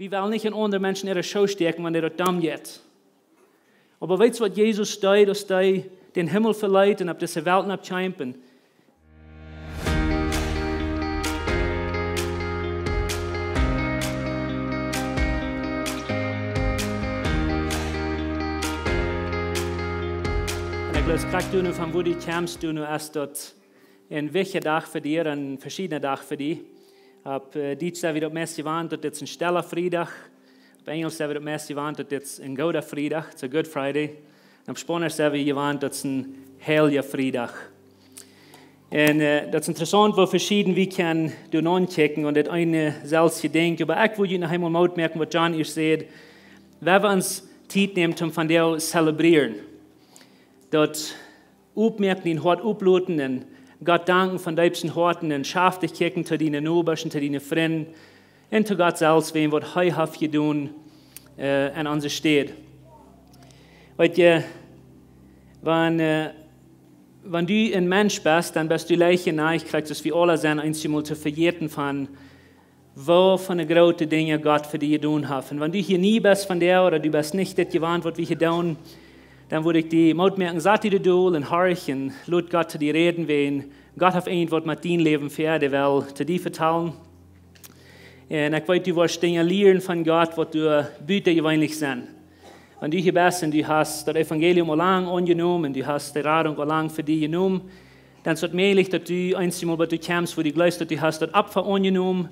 Wir wollen nicht in andere Menschen ihre Show stecken, wenn er dort geht. Aber weißt du, was Jesus steht, dass der den Himmel verleiht und auf diese Welt abschäumpen? Ich glaube, es du nur von wo du kommst, du nur erst dort ein wichtiger Tag für dich, ein verschiedener Tag für dich. Ab Dienstag wird das meiste gewandt, dort jetzt ein Steller Freitag. Op Engels hebben we het meest gewaand dat dit een Gouden Vrijdag, het is een Good Friday. En op Spanisch hebben we gewaand dat het een Heilige Vrijdag. En dat is interessant, wo verschieden wie kan doen aankijken en dat eine zelfs gedenken. Maar ik wil je nog eenmaal uitmerken wat John hier zegt. We hebben ons tijd neemt om van jou celebreren. Dat opmerken in hart oploten en God danken van diepsten harten en schaftig kijken te die nobers te die vrienden. En zu Gott selbst, wem wat hij heeft gedaan aan onze stad. Weet je, wenn du ein Mensch bist, dann bist du leicht geneigt, dass wir alle sind, einmal zu vergessen von, wo von den großen Dingen Gott für dich getan hat. Und wenn du hier nie bist von der, oder du bist nicht das gewarnt, was wir hier tun, dann würde ich dir merken, sag dir du und horch und lass Gott zu dir reden, wenn Gott hat irgendwas mit deinem Leben für dich will, zu dir vertellen. En ik weet, du wirst Dinge lernen von Gott, was du bitte gewöhnlich sind. Wenn du hier bist und du hast das Evangelium lang angenommen, du hast die Radung lang für dich genommen, dann ist es möglich, dass du einmal, was du kommst, wo du glaubst, dass du hast das Opfer angenommen,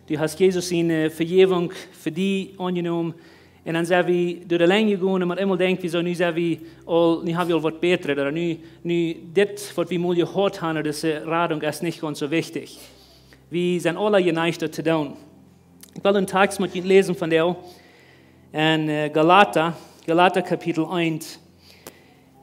du hast Jesus in Vergebung für dich angenommen, und dann sind wir durch die Länge gegangen und man immer denkt, wieso, nu sind wir nu haben wir was Besseres, oder nu das, was wir mal gehört haben, diese Radung ist nicht ganz so wichtig. Wir sind alle geneigt, das zu tun. Ich will einen Text mit Ihnen lesen von der in Galater Kapitel 1.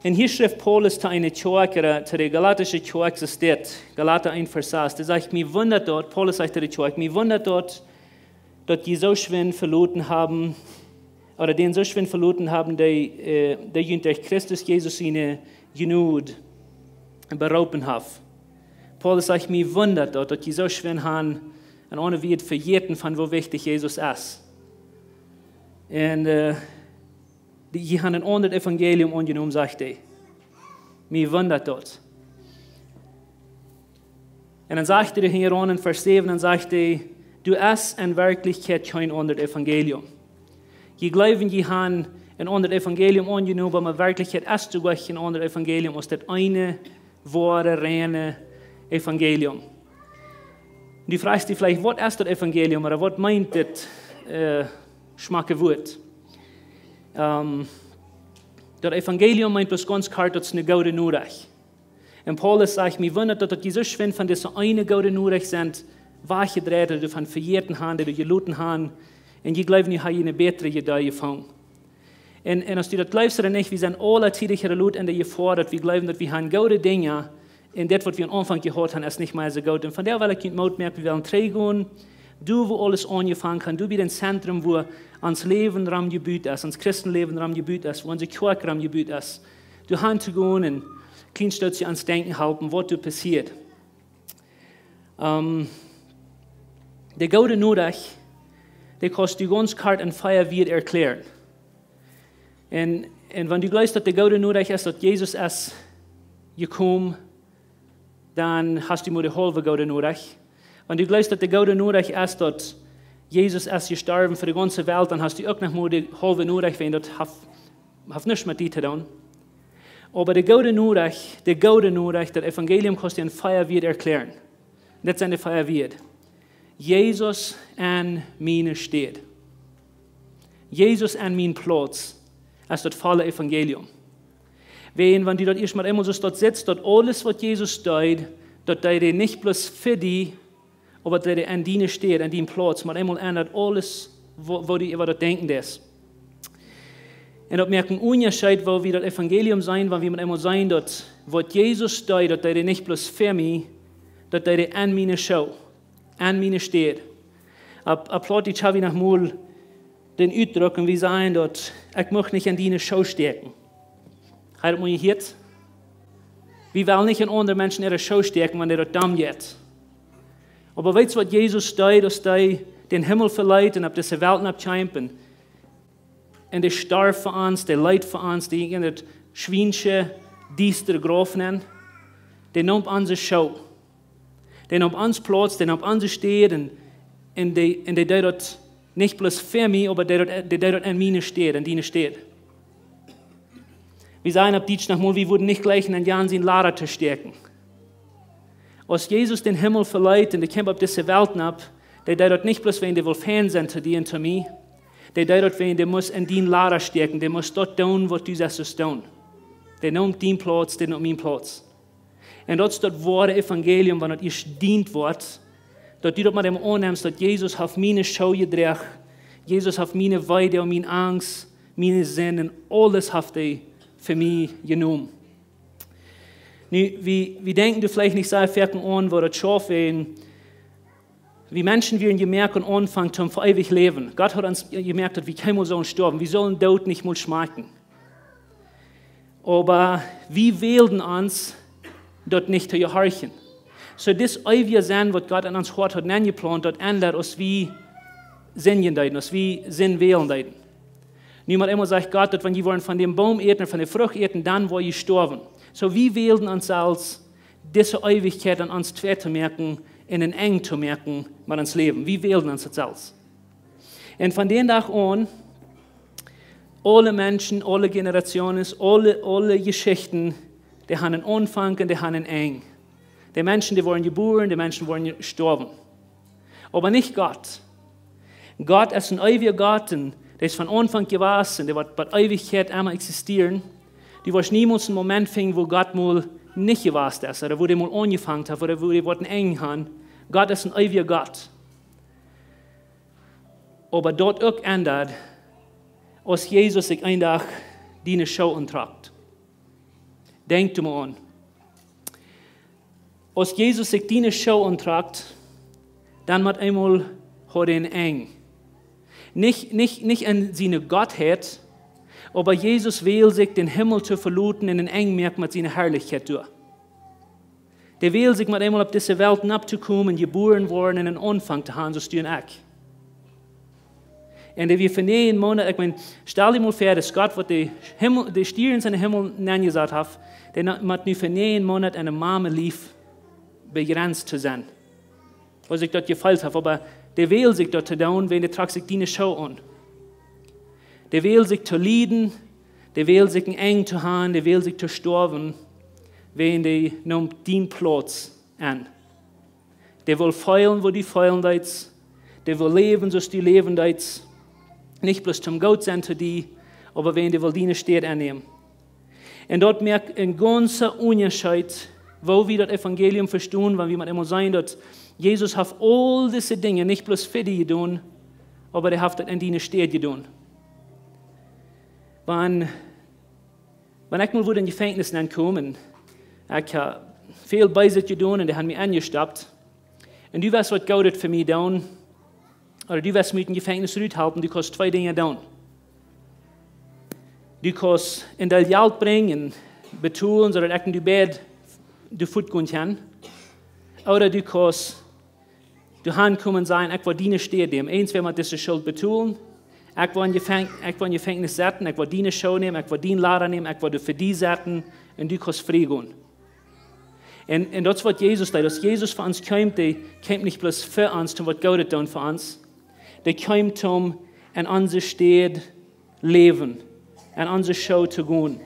Und hier schreibt Paulus zu einer Kirche, zu der galatischen Kirche steht, Galater 1, Vers 6. Da sagt, mir wundert dort, Paulus sagt zu der Kirche, mir wundert dort, dass die so schwer verloren haben, oder den so schwer verloren haben, die durch Christus Jesus ihnen genug berauben haben. Paulus sagt, mir wundert dort, dass die so schwer haben, und ohne wird vergessen, von wo wichtig Jesus ist. Und die haben ein anderes Evangelium angenommen, sagt er. Mir wundert dort. Und dann sagt er hier in Vers 7, dann sagt er, du hast in Wirklichkeit kein anderes Evangelium. Die glauben, die haben ein anderes Evangelium angenommen, aber in Wirklichkeit ist du ein anderes Evangelium, als das eine wahre, reine Evangelium. Und du fragst dich vielleicht, was ist das Evangelium oder was meint das schmacke Wort? Das Evangelium meint bloß ganz klar, das ist eine gute Nachricht. Und Paulus sagt, mir wundert, dass die so schwer von dieser eine gute Nachricht sind, wachgedreht oder von verjährten haben, oder geluten haben. Und die glauben, die haben eine bessere Idee gefunden. Und als du das glaubst oder nicht, wir sind alle tätige Leute in der gefordert, wir glauben, dass wir haben gute Dinge, und das, was wir am Anfang gehört haben, ist nicht mehr so gut. Und von der will ich merken, wir wollen trägen, du, wo alles angefangen hat, du bist ein Zentrum, wo ans Leben Raum gebüht ist, ans Christenleben Raum gebüht ist, wo unsere Kirche Raum gebüht ist. Du hast zu gehen und kannst du ans Denken halten, was du passiert. Der gute Nachricht, der kostet du ganz klar ein Feier wird erklären. Und wenn du glaubst, dass der gute Nachricht ist, dass Jesus ist gekommen, dann hast du nur die halbe gute Nachricht. Wenn du glaubst, dass der gute Nachricht ist, dass Jesus ist gestorben für die ganze Welt, dann hast du auch noch mal die halbe Nachricht, wenn das hat nichts mit dir zu tun. Aber der gute Nachricht, das Evangelium kostet ein Feier wird erklären. Das ist eine Feier wird. Jesus an meiner steht. Jesus an meinem Platz ist das volle Evangelium. Wenn du dort erstmal immer so dort sitzt, dort alles, was Jesus tut, dort tut er nicht bloß für dich, aber dort er an deiner steht, an deinem Platz, man einmal ändert alles, wo du über das denken ist. Und dort merken Unterschied, wo wir das Evangelium sein, wenn wir einmal sein, dort, was Jesus tut, dort er nicht bloß für mich, dort er an meiner Show, an meiner steht. Applaud ich habe noch mal den Ausdruck und wir sagen dort, ich möchte nicht an deiner Show stecken. Hat man gehört? Wir wollen nicht in andere Menschen ihre Show stecken, wenn er dort dumm geht. Aber weißt du, was Jesus tut, dass den Himmel verleiht und auf diese Welt abkämpfen. Und der starb für uns, der leid für uns, die in der schwinsche, düstere Graf nennen. Der nimmt unsere Show. Der nimmt uns Platz, der nimmt unsere steht und der dort nicht bloß für mich, aber der dort an mir steht, an denen steht. Wir sagen ab Deutsch nochmal, wir wurden nicht gleich in den Jahren sein Lehrer zu stärken. Als Jesus den Himmel verleiht und der kommt auf diese Welt ab, der dort nicht bloß, wenn der will Fernsehen zu dir und zu mir, der dort, wenn der muss in den Lehrer stärken, der muss dort tun, was du sagst tun. Der nimmt den Platz, der nimmt meinen Platz. Und dort ist das wahre Evangelium, wenn das ihr dient wird, dort du dort mit dem annimmst, dass Jesus auf meine Schau gedreht, Jesus auf meine Weide und meine Angst, meine Sünden, alles hat er für mich genommen. Nu, wir denken, du vielleicht nicht sehr viel an, wo das schafft, wie Menschen wir gemerkt und anfangen zum für ewig leben. Gott hat uns gemerkt, dass wir kein sollen sterben, wir sollen Tod nicht mal schmecken. Aber wir wählen uns, dort nicht zu gehorchen. So das ewige Sein, was Gott an uns Hort hat geplant, dort ändert, als wir Sinn deuten, als wir Sinn wählen deuten. Niemand immer sagt Gott, dass wenn wir wollen von dem Baum eten, von der Frucht eten, dann wollen wir sterben. So wir wählen uns als diese Ewigkeit an uns zwei zu merken, in den Eng zu merken, mit uns Leben. Wir wählen uns das als. Und von dem Tag an, alle Menschen, alle Generationen, alle Geschichten, die haben einen Anfang und die haben einen Eng. Die Menschen, die wollen geboren, die Menschen wollen sterben. Aber nicht Gott. Gott ist ein ewiger Gott, und der ist von Anfang gewesen, der wird bei Ewigkeit einmal existieren. Du wirst niemals einen Moment finden, wo Gott mal nicht gewesen ist, oder wo der mal angefangen hat, oder wo die Worte eng haben. Gott ist ein ewiger Gott. Aber dort auch ändert, als Jesus sich ein Tag die Schau antragt. Denkt mal an. Als Jesus sich die Schau antragt, dann wird einmal hat er eng. Nicht an seine Gottheit, aber Jesus will sich den Himmel zu verluten in den eng merkt mit seiner Herrlichkeit durch. Der will sich mit einmal auf diese Welt abzukommen, geboren worden, in den Anfang zu haben, so stehen auch. Und wir von jeden Monat, ich meine, stell dir mal vor, dass Gott, was die Stiere in seinen Himmel gesagt hat, der hat nu von jeden Monat eine Mama lief, begrenzt zu sein. Was sich dort gefällt hat, aber der will sich dort zu tun, wenn der tragt sich die Schau an. Der will sich zu leiden, der will sich eng zu haben, der will sich zu sterben, wenn der nimmt den Platz an. Der will feilen, wo die feilen deits, der will leben, so die leben deits. Nicht bloß zum Gott sein zu die, aber wenn der will die steht annehmen. Und dort merkt ein ganzer Unterschied, wo wir das Evangelium verstehen, wenn wir mit immer sagen, dass Jesus hat all diese Dinge nicht bloß für die getan, aber er hat das in die steht getan. Wenn ich mal in die Gefängnis kam, ich habe viel Beisitz getan und die haben mich angestoppt. Und du weißt, was Gott für mich tun, oder du wirst mit dem Gefängnis raushalten, du kannst zwei Dinge tun. Du kannst in dein Geld bringen, betalen, sodass ich in die Bett du Fuß gehen kann. Oder du kannst kommen und sagen, ich will dienen steht dem. Eins, wenn man diese Schuld betalen, ich will in Gefängnis setzen, ich will dienen Schau nehmen, ich will dienen Lehrer nehmen, ich will für die setzen und du kannst frei gehen. Und das, was Jesus da, dass Jesus für uns kommt, der kommt nicht bloß für uns, was Gott tut für uns. Der kommt, um an unsere Stadt leben, an unsere Schau zu gehen.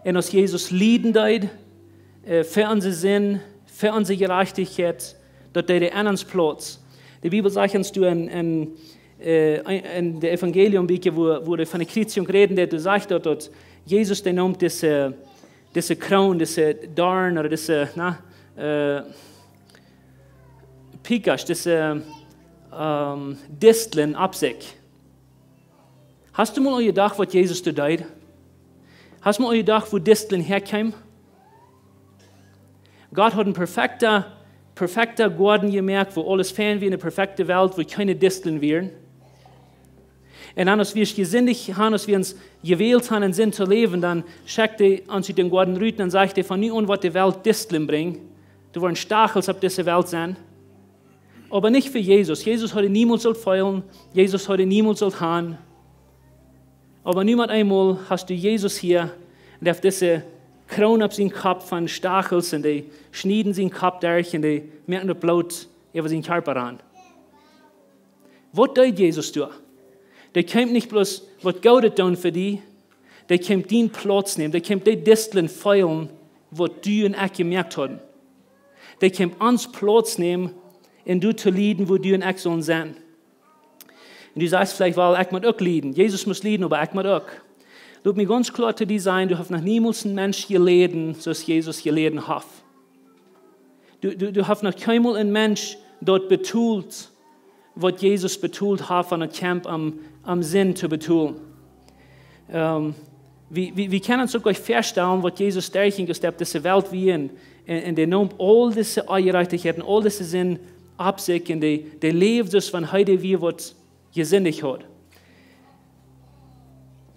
Und als Jesus lieben tut, für unseren Sinn, für unsere Gerechtigkeit, dort der an uns Platz. Die Bibel sagt uns, du in der Evangelium, wo du von der Kreuzigung reden, der du sagst dort, Jesus, der nimmt diese Krone, diese Dorn oder diese Pikasch, diese Disteln ab sich. Hast du mal gedacht, was Jesus da tut? Hast du mal gedacht, wo Disteln herkamen? Gott hat einen perfekter Garten gemerkt, wo alles fern wie eine perfekte Welt, wo keine Disteln wären. Und dann, als wir es gesinnig haben, als wir uns gewählt haben, einen Sinn zu leben, dann schaut er uns den Garten rüten und sagt er, von nun an, was die Welt Disteln bringt, du wollen Stachels auf diese Welt sein. Aber nicht für Jesus. Jesus hat niemals feilen, Jesus hat niemals haben. Aber niemand einmal hast du Jesus hier, und auf diese Krone auf seinen Kopf von Stachels, und die schneiden seinen Kopf durch, und die merken das Blut über seinen Körper an. Was tut Jesus da? Der kommt nicht bloß, was Gott hat tun für dich, der kommt deinen Platz nehmen, der kommt die Disteln feilen, was du und ich gemerkt haben. Der kommt uns Platz nehmen, in du zu leiden, wo du und ich sollen sein. Und du sagst vielleicht, weil ich muss auch leiden. Jesus muss leiden, aber ich muss auch. Lass mich ganz klar zu dir sein, du hast noch niemals einen Mensch geleden, so als Jesus geleden hat. Du hast noch keinmal einen Mensch dort betult, was Jesus betult hat, von einem Kampf am Sinn zu betulen. Wir können uns sogar feststellen, was Jesus durchging auf diese Welt wie und der nimmt all diese Einrichtigkeiten, all diese Sinn ab sich und der lebt es von heute wie was gesinnig hat.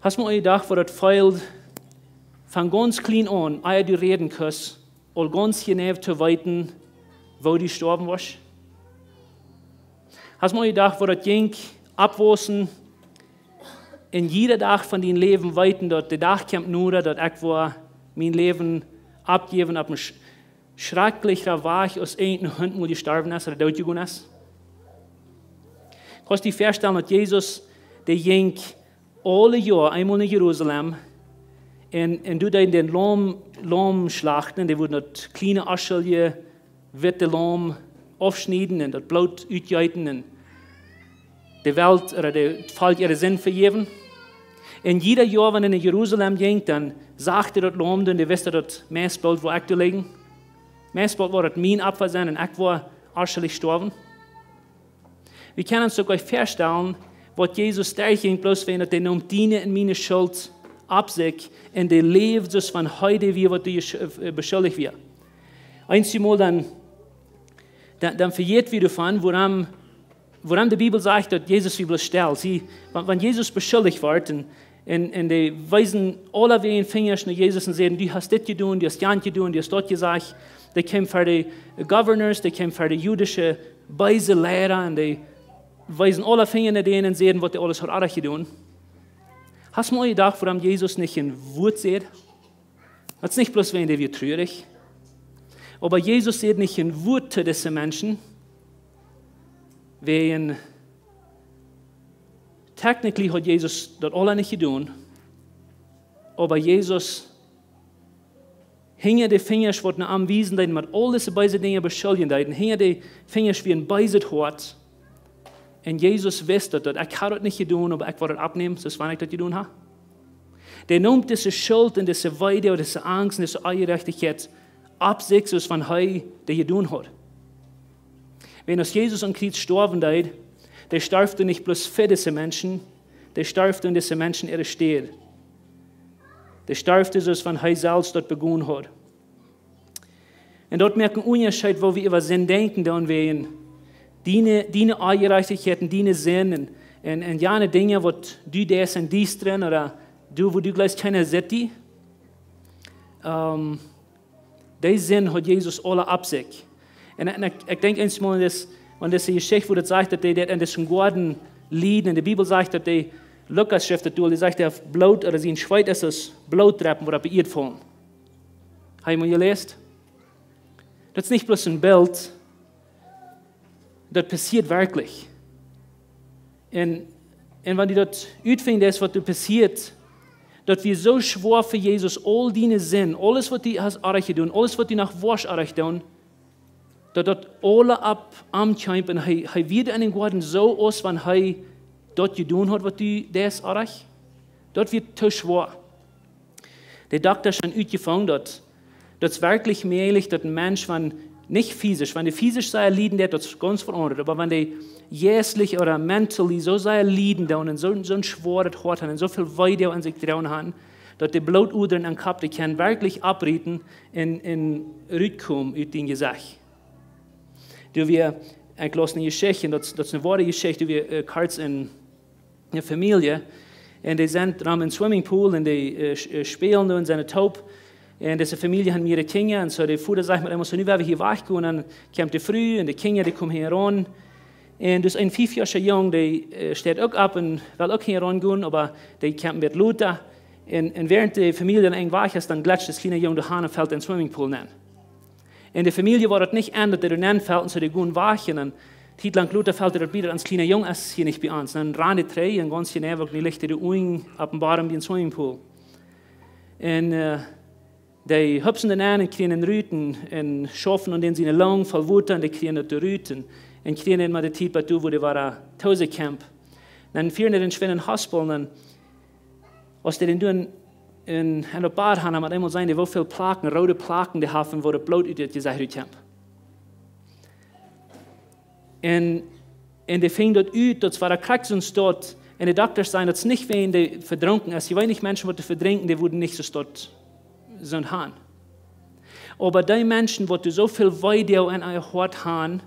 Hast du mal gedacht, wo das fehlt, von ganz klein an, ehe du reden kannst, all ganz genau zu weiten, wo du gestorben warst? Hast du mal gedacht, wo das ging, abwasen, in jeder Tag von deinem Leben weiten, dort der Tag kommt nur, dort ich war mein Leben abgeben, ab einem schrecklicher Weg aus einem Hund, wo die sterben ist, oder dort gegangen ist? Kannst du dir vorstellen, dass Jesus, der ging alle Jahre einmal in Jerusalem, und du da den Lamm schlachten, die wurden dort kleine Aschelje, witte Lamm aufschneiden und das Blut ausgeiten und die Welt oder der Fall ihre Sinn vergeben. Und jeder Jahr, wenn er in Jerusalem ging, dann sagte das Lamm, dann die wisst das Messbild, wo ich da liegen. Messbild war das mein Opfer sein und ich war arschelig gestorben. Wir können uns sogar feststellen, was Jesus durchging, bloß wenn er nimmt deine und meine Schuld ab sich und der lebt es von heute, wie was du beschuldigt wird. Einmal dann verjährt wir davon, woran die Bibel sagt, dass Jesus wie bloß stellt. Wenn Jesus beschuldigt wird, und die weisen alle wegen Fingers nach Jesus und sagen, du hast das getan, du hast das getan, du hast das gesagt. Die kommen für die Governors, die kommen für die jüdische weise Lehrer und die weisen alle Finger nach denen und sehen, was die alles hat getan. Hast du mal gedacht, warum Jesus nicht in Wut sieht? Das ist nicht bloß, wenn der wird traurig. Aber Jesus sieht nicht in Wut zu diesen Menschen, weil technically hat Jesus das alle nicht getan, aber Jesus hing die Finger, die nach anwiesen, mit all diese beiden Dinge beschuldigen, hing die Finger wie ein beiset Hort. Und Jesus wusste, dass ich das nicht getan, aber ich werde das abnehmen, das wann ich das getan habe. Der nimmt diese Schuld und diese Weide und diese Angst und diese Ungerechtigkeit ab sich, so von heute der getan hat. Wenn aus Jesus am Kreuz gestorben ist, der starb nicht bloß für diese Menschen, der starb und diese Menschen ihre Stelle. Der starb, so von heute selbst dort begonnen hat. Und dort merken wir Unterschied, wo wir über Sinn denken, dann wir deine Ungerechtigkeiten, deine Sinn und jene Dinge, wo du das und dies drin oder du, wo du gleich keiner sieht, die Sinn hat Jesus alle ab sich. Und ich denke einmal an diese Geschichte, wo das sagt, dass die in diesem Garten liegen. In der Bibel sagt, dass die Lukas schrift, die sagt, der Blut oder sie in Schweiz ist das Bluttreppen, wo er beirrt fallen. Haben Sie mal gelesen? Das ist nicht bloß ein Bild, das passiert wirklich. Und wenn die dort utfinden, was da passiert, dass wir so schwor für Jesus all deine Sinn, alles, was die hast tun, alles, was die nach Wasch tun, dass dort alle ab am Kämpf und er wieder in den Garten so aus, wenn er dort getan hat, was du das erreicht. Dort wird zu schwor. Der Doktor schon ausgefangen, dass es wirklich möglich, dass ein Mensch, wenn nicht physisch, wenn die physisch sei leiden, der das ganz verordnet, aber wenn die jährlich oder mentally so sei leiden und so ein Schwor das hat und so viel Weide an sich dran haben, dass die Blutudern an Kopf, die können wirklich abreden in Rückkommen aus dem Gesicht. Du wir ich las eine Geschichte, das ist eine wahre Geschichte, wir kurz in einer Familie, und die sind am Swimmingpool und die spielen in seiner Taub. Und diese Familie haben ihre Kinder, und so der Vater sagt mir immer so, nu werden wir hier weggehen, und dann kommt die Früh, und die Kinder, die kommen hier ran, Und dus ein 5-jähriger Junge, der steht auch ab und will auch hier rangehen, aber der kämpft mit Luther. Und während die Familie dann eng wach ist, dann gletscht das kleine Junge durch und fällt in den Swimmingpool rein. In der Familie war das nicht ändert, der dann fällt und so die gehen wach und dann Zeit lang Luther fällt er wieder ans kleine Junge, es ist hier nicht bei uns. Dann ran die drei und ganz schnell die Lichter die Augen ab dem Baren wie ein Swimmingpool. Und die hüpfen dann an und kriegen einen Rüten und schaffen und dann seine Lungen voll Wutter und die kriegen die Rüten. Und kriegen dann mal die Zeit bei du, wo die war Tausendcamp. Dann führen die den schweren Hospital und dann, als die dann tun, in der Bad haben, hat einmal sein, die wo viele Plaken, rote Plaken, die haben, wo der Blut ut gesagt hat. Und die fingen dort ut, dort war der Kraxens dort, und die Doktor sagen, dass nicht wen, die verdrunken ist. Die wenig Menschen, die verdrinken, die wurden nicht so dort so haben. Aber die Menschen, die so viel Weide in ihr Hort haben,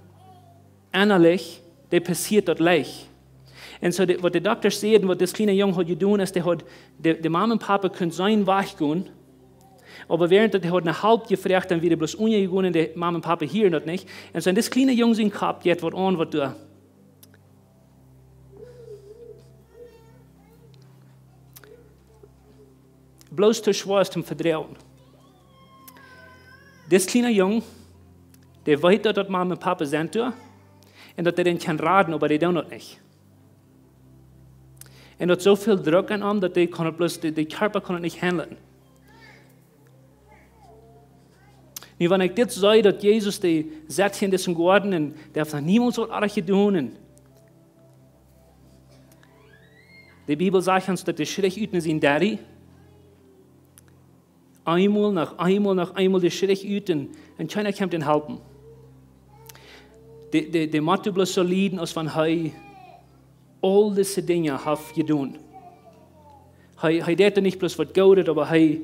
innerlich, die passiert dort leicht. Und so, was die Doktor sehen, was das kleine Junge hat getan, ist, die Mama und Papa können sein wachgehen, aber während der hat eine halb gefragt, dann wieder bloß ungegangen und die Mama und Papa hier noch nicht. Und so, das kleine Junge sein Kopf geht, was an, was du. Bloß zu schwer ist zum Verdrehen. Das kleine Junge, der weiß, dass Mama und Papa sind, und dass der den kann raten, aber die tun das nicht. Und hat so viel Druck an ihm, dass der Körper kann nicht handeln. Und wenn ich das sage, dass Jesus die setzt in diesem Garten und der hat niemals was anderes getan. Die Bibel sagt uns, dass der Schreck übt sein Daddy. Einmal nach einmal der Schreck übt und keiner kann ihn helfen. Der Motto bloß so leiden, als wenn er all diese Dinge hat getan. Er deed nicht bloß was Gutes, aber er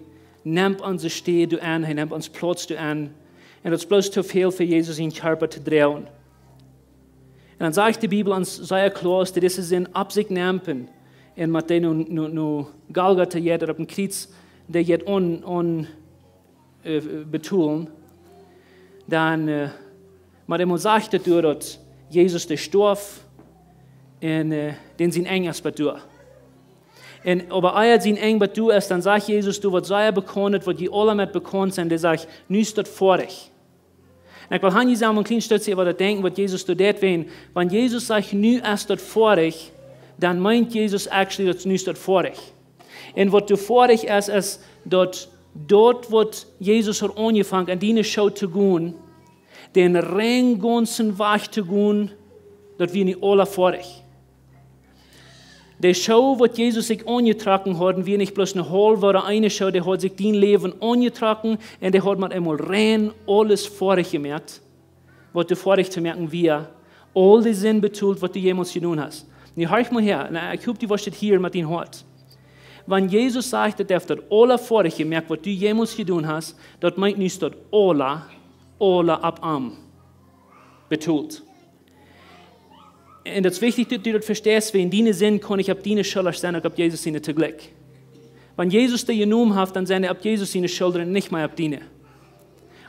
nimmt unsere Stede an, er nimmt uns Platz an. Und das ist bloß zu viel für Jesus in den Körper zu drehen. Und dann sagt die Bibel uns sehr klar, dass das in Absicht nimmt. Und mit dem Golgatha jeder auf dem Kreuz, der jetzt betonen, dann mit dem sagt er, dass Jesus der starb, und den sind eng ist bei dir. Und aber er sind eng bei dir ist, dann sagt Jesus, du was sei bekannt, was die alle mit bekannt sind, der sagt, nu ist das vor dich. Und ich will han sagen, ein kleines Stück über das denken, was Jesus tut, wenn Jesus sagt, nu ist das vor dich, dann meint Jesus actually, dass nu ist das vor dich. Und was du vor dich ist, dort, was Jesus hat angefangen, an diese Show zu gehen, den rein ganzen Weg zu gehen, dass wir nicht alle vor dich. Die Show, was Jesus sich angetragen hat, wir nicht bloß eine halbe oder eine Show, der hat sich dein Leben angetragen und der hat man einmal rein alles vor dich gemerkt, was du vor dich zu merken wir, all die Sinn betont, was du jemals getan hast. Und hör mal her, ich hoffe, du wirst hier mit deinem Hort. Wenn Jesus sagt, dass er das alle vor dich gemerkt, was du jemals getan hast, das meint nicht, dass alle ab am betont. Und es ist wichtig, dass du das verstehst, wenn deine Sinn kann ich ab deine Schulter sein, ab Jesus seine zugleich. Wenn Jesus dir genommen hat, dann sind ab Jesus seine Schultern nicht mehr ab deine.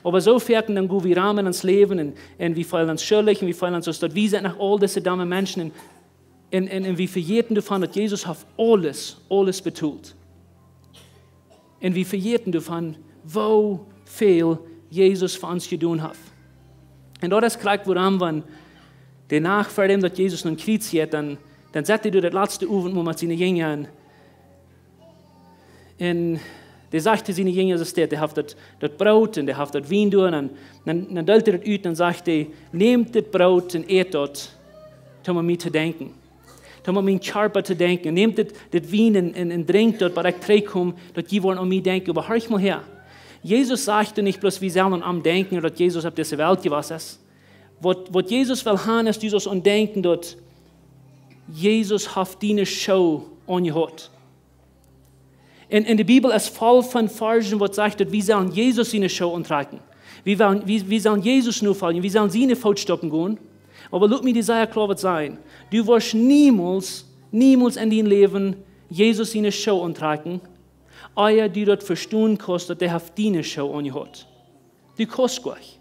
Aber so fährten dann gut wie Rahmen ans Leben und wir fallen uns schuldig und wir fallen uns aus dort. Wir sind nach all diese dummen Menschen und wir verjährten davon, dass Jesus hat alles betont. Und wir verjährten davon, wo viel Jesus für uns getan hat. Und das kriegt woran, wenn danach, vor dem, dass Jesus nun Kreuz hat, dann sagte er das letzte Abend mit seinen Jüngern. Und der sagte seinen Jüngern, der hat das Brot und der hat das Wein durch. Und dann delte er das aus und sagte, nehmt das Brot und esst das, um an mich zu denken. Um an meinen Körper zu denken. Nehmt das Wein und trinkt das, weil ich zurückkomme, dass die wollen an mich denken. Aber hör mal her. Jesus sagte nicht bloß, wir sollen am Denken, dass Jesus auf dieser Welt gewesen ist. Was Jesus will haben, ist dieses Denken, dass Jesus hat deine Show angehört. In der Bibel ist voll von Versen, was sagt, dass wir sollen Jesus seine Show antragen. Wir sollen Jesus nur folgen, wir sollen seine Fußstapfen gehen. Aber lass mir dir sehr klar sein, du wirst niemals in deinem Leben Jesus seine Show antragen, ehe du dort verstehen kannst, dass der hat deine Show angehört. Du kannst gleich.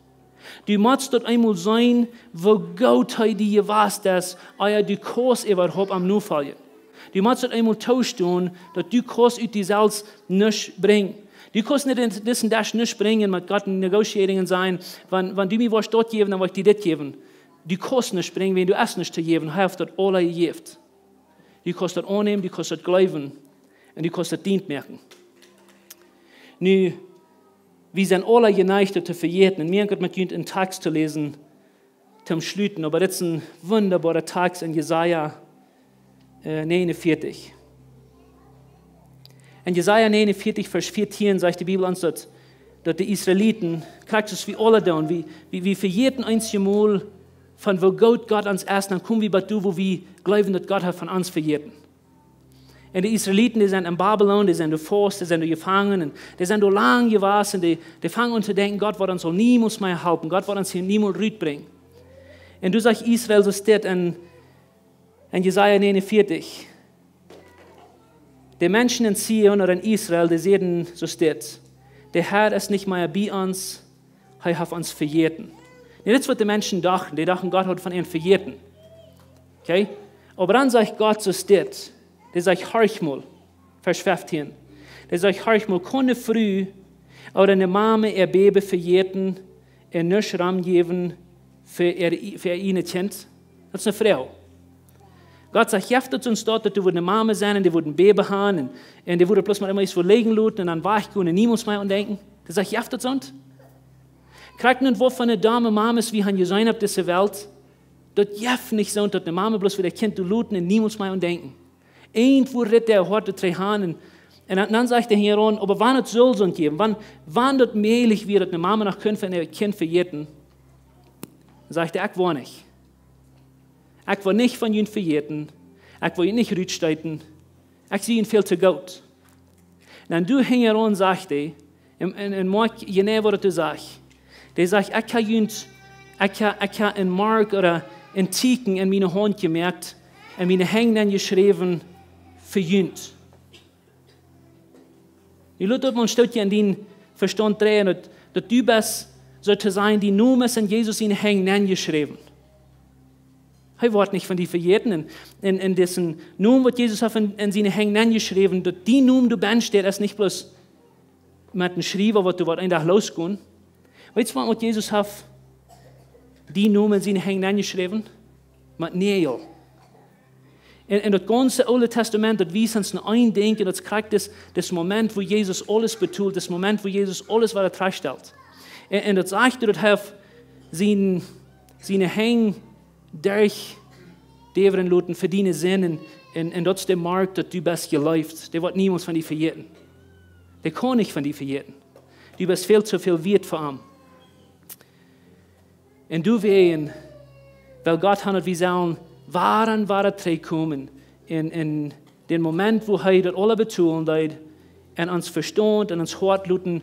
Du musst dort einmal sein, wo Gott dir was, dass du Kurs überhaupt am Nu fallen. Du musst dort einmal tauschen, dass du Kurs aus dir selbst nicht bringen. Du kannst nicht in diesen Dash nicht bringen, mit Gott in Negotiationen sein, wenn du mir was dort geben, dann will ich dir das geben. Du kannst nicht bringen, wenn du es nicht zu geben, hast dort alle gegeben. Du kannst dort annehmen, du kannst dort glauben und du kannst dort dient merken. Nu, wir sind alle geneigt, zu verjähren. Und mir mit Ihnen einen Text zu lesen, zum Schlüten. Aber das ist ein wunderbarer Text in Jesaja 49. In Jesaja 49, Vers 14 sagt die Bibel uns, dass die Israeliten, kriegt es wie alle tun, wie für jeden einzigen Mal, von wo Gott ans erst, dann kommen wir bei du, wo wir glauben, dass Gott hat von uns verjährten. Und die Israeliten, die sind in Babylon, die sind in Forst, die sind gefangen, die sind lang gewesen, die fangen an zu denken, Gott wird uns niemals mehr helfen, Gott wird uns hier niemals bringen. Und du sagst Israel, so steht in Jesaja 49, die Menschen in Zion oder in Israel, die sehen, so steht, der Herr ist nicht mehr bei uns, er hat uns verjährten. Das ist, was die Menschen dachten. Die dachten, Gott hat von ihnen verjährten. Okay? Aber dann sagt Gott, so steht, der sagt, horch mal, Vers 15. Der sagt, horch mal, keine Früh oder eine Mame ihr Baby verjährten, nicht Raum geben für ihre Kind. Das ist eine Frau. Gott sagt, jeftet uns dort, dass du eine Mame sein und die würden ein Baby haben und die würde bloß mal immer so legen lassen und dann war ich und niemals mehr denken. Der sagt, jeftet uns. Kriegt nun wo von einer Dame Mames, wie han gesehen auf dieser Welt, dort jeft nicht so, dass eine Mame bloß für das Kind zu luten und niemals mehr denken. Irgendwo redet der Horte drei Hanen. Und dann sagt der Herr, aber wann es soll so geben, wann dort möglich wird, dass eine Mama noch können für ein Kind verjährten, sagt er, ich war nicht. Ich will nicht von ihnen verjährten. Ich will ihnen nicht rücksteiten. Ich sehe ihn viel zu gut. Dann du hängst an, sagt er, und mag genau, was du sagst. Der sagt, ich habe in Mark oder in Tiken in meine Hand gemerkt, und meine Hände geschrieben, verjüngt. Ich lade mal ein Stückchen an den Verstand drehen, dass du bist, so zu sein, die Nummern in Jesus in Hängen geschrieben. Er wird nicht von die Verjährten in dessen Numen, was Jesus hat in seine Hängen geschrieben, dass die Numen du bist, steht ist nicht bloß mit dem Schreiber, was du einen Tag losgehen. Weißt du, was Jesus hat die Numen in seine Hängen geschrieben? Mit Nägel. In das ganze Alte Testament, das wir uns noch eindenken, das kriegt das Moment, wo Jesus alles betont, das Moment, wo Jesus alles wieder darstellt. Und das sagt, dass er seine Hänge durch deren Leuten verdienen Sinn, und das ist der Markt, dass du bist geläuft. Der wird niemals von dir verjährten. Der kann nicht von dir verjährten. Du bist viel zu viel wert für ihn. Und du weißt, weil Gott hat, wir sollen waren kommen in den Moment, wo er das alle betont hat, und uns Verstand und uns Hort luten,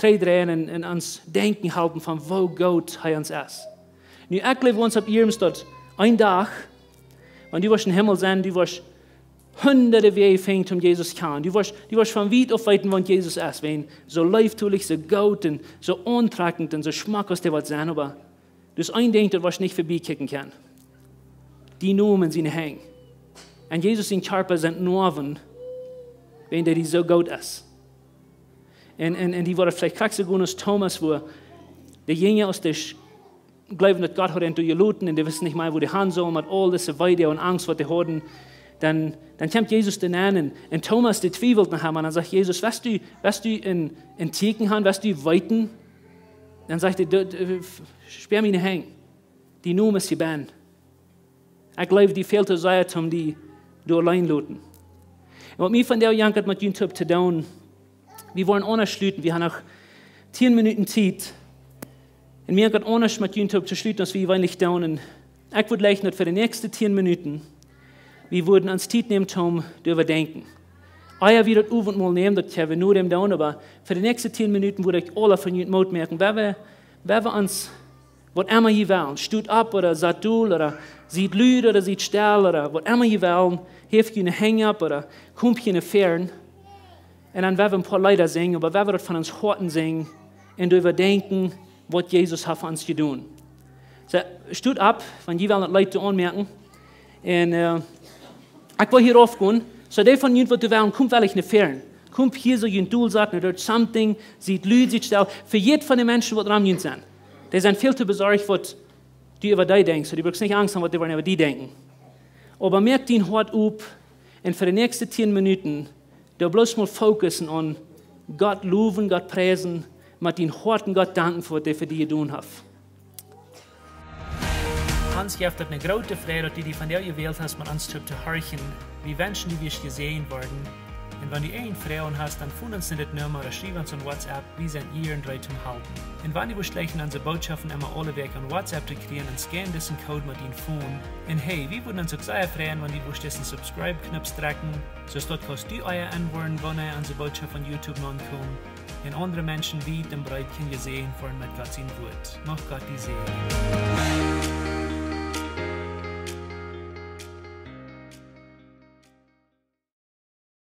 drehen und uns denken halten, von wo Gott uns ist. Nu, ich lebe uns auf ihrem Stadt ein Tag, wenn du wirst im Himmel sein, du wirst hunderte Wege fängt, Jesus kann. Du wirst von weit auf weit, wo Jesus ist, wenn so leibtulich, so gut und so antragend und so schmackhaft der wird sein, aber das ein Ding, das was nicht vorbeikicken kann. Die Numen sind hängen. Und Jesus in Körper sind Norven, wenn der so gut ist. Und die wurde vielleicht kriegst du als Thomas, wo der Jünger aus der glauben, dass Gott hat ihn durchluten und die wissen nicht mal, wo die Hand so mit all diese Weide und Angst, was die hatten. Dann kommt Jesus den an und Thomas, der zweifelt nach ihm und dann sagt Jesus, weißt du in Tiken haben, weißt du weiten? Dann sagt er, sperr mich nicht hängen. Die Numen ist gebannt. Ich glaube, die fehlt zu sein, um die allein luten. Und was mir von der Jankert mit YouTube zu tun, wir wollen ohne schließen, wir haben noch 10 Minuten Zeit. Und mir geht ohne mit YouTube zu schließen, als wir eigentlich tun. Und ich würde leicht nicht für die nächsten 10 Minuten, wir würden uns Zeit nehmen, um zu überdenken. Euer wird das und mal nehmen, das können wir nur dem tun, aber für die nächsten 10 Minuten würde ich alle von YouTube merken, wer wir uns, was immer ihr wollen, stut ab oder sagt du oder sieht Lüd oder sieht Stell oder was immer ihr wollen, hilft ihr eine Hang-up oder kommt ihr eine Fern. Und dann werden wir ein paar Lieder singen, aber wer wir das von uns Horten singen und überdenken, was Jesus hat für uns getan. So, stut ab, wenn die wollen Leute anmerken. Und ich will hier aufgehen, so die von ihnen, die wollen, kommt weil ich nicht fern. Kommt hier so ein Tool sagt, dort something, sieht Leute, sieht Stelle. Für jeden von den Menschen, die dran sind. Die sind viel zu besorgt, was die über die denken. So, die brauchen nicht Angst haben, was die über die denken. Aber merkt ihn hart auf und für die nächsten 10 Minuten, da bloß mal fokussen an Gott loben, Gott preisen, mit den harten Gott danken für was er für die getan hat. Hans gibt eine große Freude, die von dir gewählt hast, mit uns zu horchen, wie Menschen, die wir gesehen worden. Und wenn du eine Frage hast, dann fund uns in das Nummer oder schreib uns an WhatsApp, wir sind hier und bereit zum Halten. Und wenn du willst, unsere Botschaften immer alle Weg an WhatsApp zu kriegen, dann scan diesen Code mit deinem Phone. Und hey, wir würden uns auch sehr freuen, wenn du diesen Subscribe-Knopf drücken, so dort kannst du euer Antworten, wenn ihr unsere Botschaft von YouTube ankommt. Und andere Menschen wie den bereit können gesehen werden mit Gott sein Wort. Mach Gott die Segen.